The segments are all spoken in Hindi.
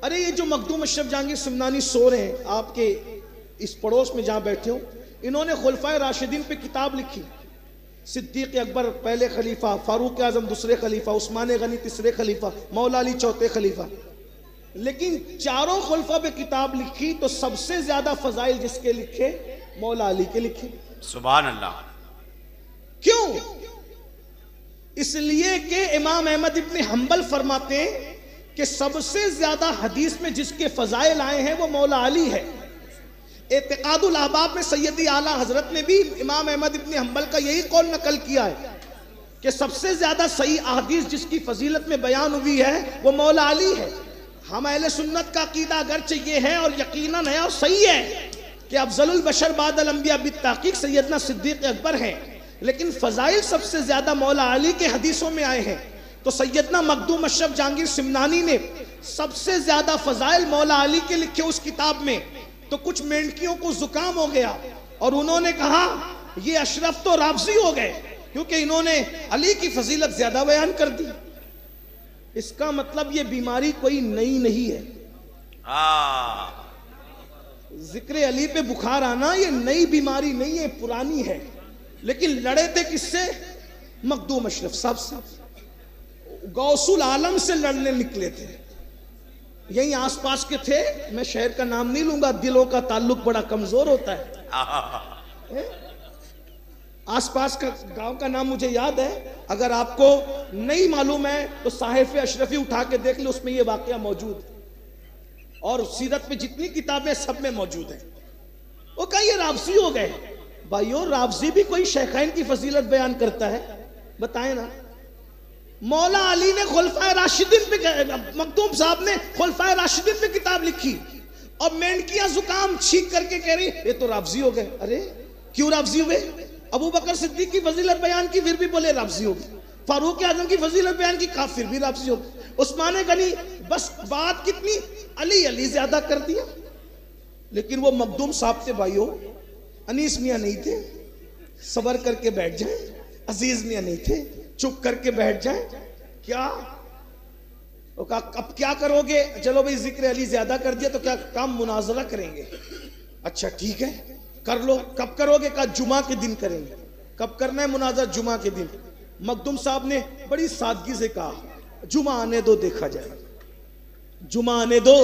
अरे ये जो मखदूम अशरफ जहांगीर सिमनानी सो रहे हैं आपके इस पड़ोस में जहां बैठे हो, इन्होंने खुलफाए राशिदीन पे किताब लिखी। सिद्दीक अकबर पहले खलीफा, फारूक आजम दूसरे खलीफा, उस्मान गनी तीसरे खलीफा, मौला अली चौथे खलीफा। लेकिन चारों खुलफा पे किताब लिखी तो सबसे ज्यादा फजाइल जिसके लिखे, मौला अली के लिखे। सुभान अल्लाह। क्यों? इसलिए कि इमाम अहमद इब्न हंबल फरमाते हैं कि सबसे ज्यादा हदीस में जिसके फजाइल आए हैं वो मौला अली है। एतिकादुल अहबाब में सैयदी आला हजरत ने भी इमाम अहमद इब्न हंबल का यही कौल नकल किया है कि सबसे ज्यादा सही अहदीस जिसकी फजीलत में बयान हुई है वो मौला अली है। हम अहले सुन्नत का अकीदा अगरचे ये है और यकीनन है और सही है कि अफजलुल बशर बादल अंबिया बित्ताकीक सैयदना सिद्दीक अकबर हैं, लेकिन फजाइल सबसे ज्यादा मौला अली के हदीसों में आए हैं। तो सैयदना मखदूम अशरफ जहांगीर सिमनानी ने सबसे ज्यादा फजाइल मौला अली के लिखे उस किताब में। तो कुछ मेंढकियों को जुकाम हो गया और उन्होंने कहा ये अशरफ तो राफजी हो गए क्योंकि इन्होंने अली की फजीलत ज्यादा बयान कर दी। इसका मतलब ये बीमारी कोई नई नहीं है। जिक्र अली पे बुखार आना ये नई बीमारी नहीं है, पुरानी है। लेकिन लड़े थे किससे? मखदूम अशरफ साहब से, गौसुल आलम से लड़ने निकले थे। यही आसपास के थे, मैं शहर का नाम नहीं लूंगा, दिलों का ताल्लुक बड़ा कमजोर होता है। आसपास का गांव का नाम मुझे याद है, अगर आपको नहीं मालूम है तो साहिफ अशरफी उठा के देख लो, उसमें यह वाकया मौजूद है और सीरत में जितनी किताबें सब में मौजूद है। वो कहा ये राफजी हो गए। भाइयों, राफजी भी कोई शेखैन की फजीलत बयान करता है? बताएं ना। मौला अली ने खुलफाए राशिदीन पे, मखदूम साहब ने खुलफाए राशिदीन पे किताब लिखी और मेंढकियां जुकाम छींक करके कह रही ये तो राफजी हो गए। अरे क्यों राफजी हुए? अबू बकर सिद्दीक की फजीलत बयान की, फिर भी बोले राफजी हो गए। फारूक आजम की फजीलत बयान की, कहा फिर भी राफजी हो गए। उस्मान गनी, बस बात कितनी, अली अली ज्यादा कर दिया। लेकिन वो मखदूम साहब थे भाइयों, अनीस मियां नहीं थे, सबर करके बैठ जाए। अजीज मियां नहीं थे, चुप करके बैठ जाए। क्या तो कहा अब क्या करोगे? चलो भाई जिक्र अली ज्यादा कर दिया तो क्या काम मुनाजरा करेंगे? अच्छा ठीक है कर लो। कब करोगे? कहा जुमा के दिन करेंगे। कब करना है मुनाजरा? जुमा के दिन। मखदूम साहब ने बड़ी सादगी से कहा जुमा आने दो, देखा जाएगा। जुमा आने दो,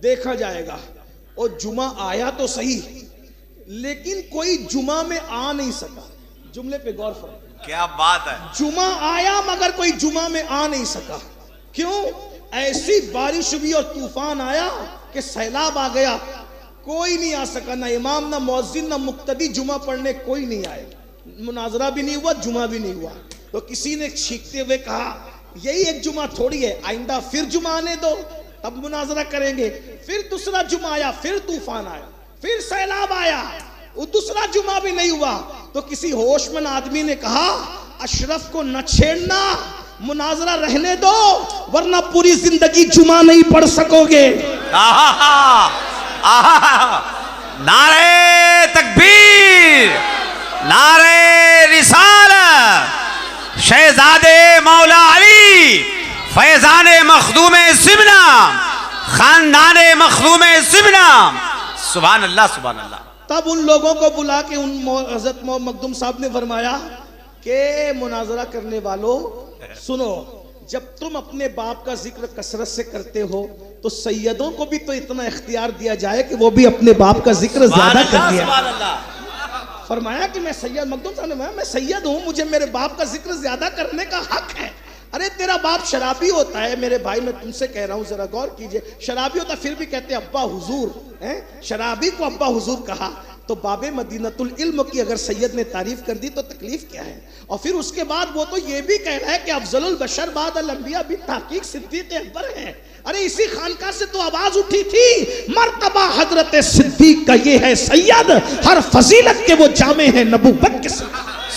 देखा जाएगा। और जुमा आया तो सही, लेकिन कोई जुमा में आ नहीं सका। जुमले पे गौर फरमाइए। क्या बात है। जुमा आया मगर कोई जुमा में आ नहीं सका। क्यों? ऐसी बारिश हुई और तूफान आया कि सैलाब आ गया, कोई नहीं आ सका। ना इमाम, ना मुअज्जिन, ना मुक्तदी, जुमा पढ़ने कोई नहीं आए। मुनाजरा भी नहीं हुआ, जुमा भी नहीं हुआ। तो किसी ने छींकते हुए कहा यही एक जुमा थोड़ी है, आइंदा फिर जुमा आने दो, तब मुनाजरा करेंगे। फिर दूसरा जुमा आया, फिर तूफान आया, फिर सैलाब आया, वो दूसरा जुमा भी नहीं हुआ। तो किसी होशमंद आदमी ने कहा अशरफ को न छेड़ना, मुनाजरा रहने दो, वरना पूरी जिंदगी जुमा नहीं पढ़ सकोगे। नारे तकबीर, नारे रिसालत, शहजादे मौला अली, फैजाने मखदूमे सिमना, खानदाने मखदूमे सिमना। सुभान अल्लाह, सुभान अल्लाह। तब उन लोगों को बुला के उन हज़रत मखदूम साहब ने फरमाया कि मुनाजरा करने वालों सुनो, जब तुम अपने बाप का जिक्र कसरत से करते हो तो सैयदों को भी तो इतना इख्तियार दिया जाए कि वो भी अपने बाप का जिक्र ज्यादा कर दिया। फरमाया कि मैं सैयद, मखदूम साहब ने मैं सैयद हूं, मुझे मेरे बाप का जिक्र ज्यादा करने का हक है। अरे तेरा बाप शराबी होता है मेरे भाई, मैं तुमसे कह रहा हूं जरा गौर कीजिए, शराबी होता फिर भी कहते अब्बा हुजूर हैं, शराबी को अब्बा हुजूर कहा तो बाबे मदीनतुल इल्म की अगर सैयद ने तारीफ कर दी तो तकलीफ क्या है? और फिर उसके बाद वो तो ये भी कह रहा है कि अफजलुल बशर बादल अंबिया बित्ताकीक सिद्दीक अकबर हैं। अरे इसी खानका से तो आवाज उठी थी मर्तबा हजरत सिद्दीक का ये है सैयद, हर फजीलत के वो जामे हैं नबूवत के।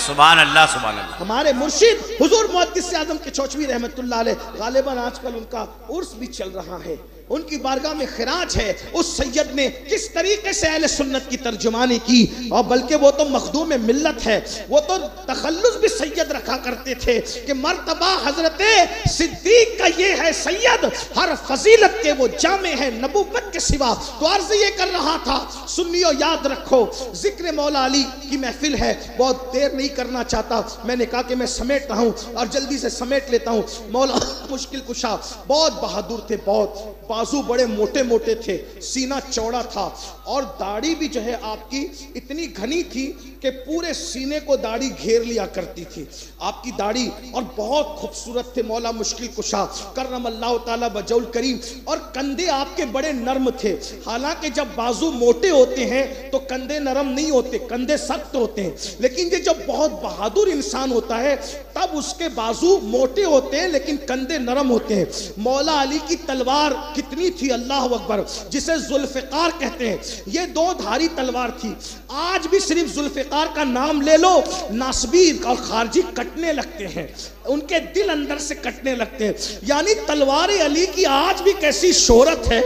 सुभान अल्लाह सुभान अल्लाह। हमारे मुर्शिद हुजूर मुहद्दिस आजम के चौचवी रहमतुल्लाह अलैह, गालिबन आजकल उनका उर्स भी चल रहा है, उनकी बारगाह में खिराज है। उस सैयद ने किस तरीके से अहले सुन्नत की तर्जुमानी की, और बल्कि वो तो मखदूम मिल्लत है, वो तो तखल्लुस भी सैयद रखा करते थे कि मर्तबा हजरत सिद्दीक का ये है सैयद, हर फजीलत के वो जामे है नबुव्वत के सिवा। तो अर्ज ये कर रहा था, सुन्नियों याद रखो, जिक्र मौला अली की महफिल है, बहुत देर नहीं करना चाहता, मैंने कहा कि मैं समेट रहा हूँ और जल्दी से समेट लेता हूँ। मौला मुश्किल कुशा बहुत बहादुर थे, बहुत बाजू बड़े मोटे मोटे थे, सीना चौड़ा था, और दाढ़ी भी जो है आपकी इतनी घनी थी कि पूरे सीने को दाढ़ी घेर लिया करती थी आपकी दाढ़ी, और बहुत खूबसूरत थे मौला मुश्किल कुशा करमल्लाह ताला वजहुल करीम। और कंधे आपके बड़े नर्म थे, हालांकि जब बाजू मोटे होते हैं तो कंधे नरम नहीं होते, कंधे सख्त होते हैं, लेकिन ये जब बहुत बहादुर इंसान होता है तब उसके बाजू मोटे होते हैं लेकिन कंधे नरम होते हैं। मौला अली की तलवार कितनी थी, अल्लाह अकबर, जिसे जुल्फिकार कहते हैं, ये दो धारी तलवार थी। आज भी सिर्फ जुल्फिकार का नाम ले लो, नासबी और खारजी कटने लगते हैं, उनके दिल अंदर से कटने लगते हैं। यानी तलवार अली की आज भी कैसी शोहरत है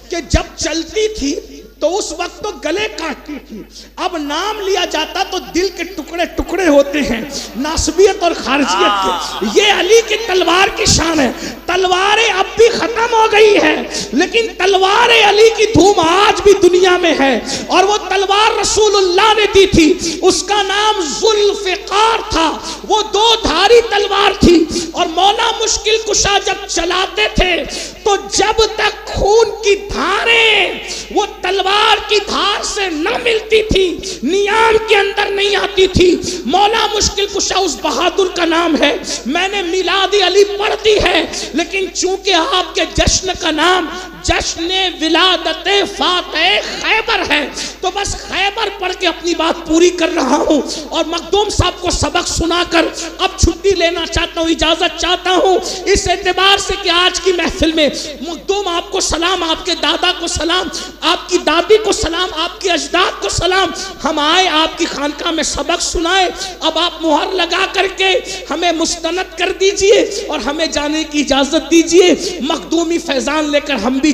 कि जब चलती थी तो उस वक्त तो गले काटती थी, अब नाम लिया जाता तो दिल के टुकड़े टुकड़े होते हैं, नासबियत और खारजियत के। ये अली की तलवार की शान है। तलवारें अब भी खत्म हो गई है, लेकिन तलवार अली की धूम आज भी दुनिया में है, और वो तलवार रसूलुल्लाह ने दी थी, उसका नाम जुल्फिकार था। वो दो धारी तलवार थी, और मौला मुश्किल कुशा जब चलाते थे तो जब तक खून की धारें वो तलवार की धार से न मिलती थी, नियाम के अंदर नहीं आती थी। मौला मुश्किल कुशा उस बहादुर का नाम है। मैंने मिलादी अली पढ़ दी है, लेकिन चूंकि आपके जश्न का नाम जश्न विलादत फातह खैबर है, तो बस खैबर पढ़ के अपनी बात पूरी कर रहा हूँ, और मखदूम साहब को सबक सुनाकर अब छुट्टी लेना चाहता हूँ, इजाजत चाहता हूँ, इस एतबार से कि आज की महफिल में मखदूम आपको सलाम, आपके दादा को सलाम, आपकी दादी को सलाम, आपके अजदाद को सलाम। हम आए आपकी खानका में सबक सुनाए, अब आप मुहर लगा करके हमें मुस्तनद कर दीजिए और हमें जाने की इजाजत दीजिए। मखदूमी फैजान लेकर हम भी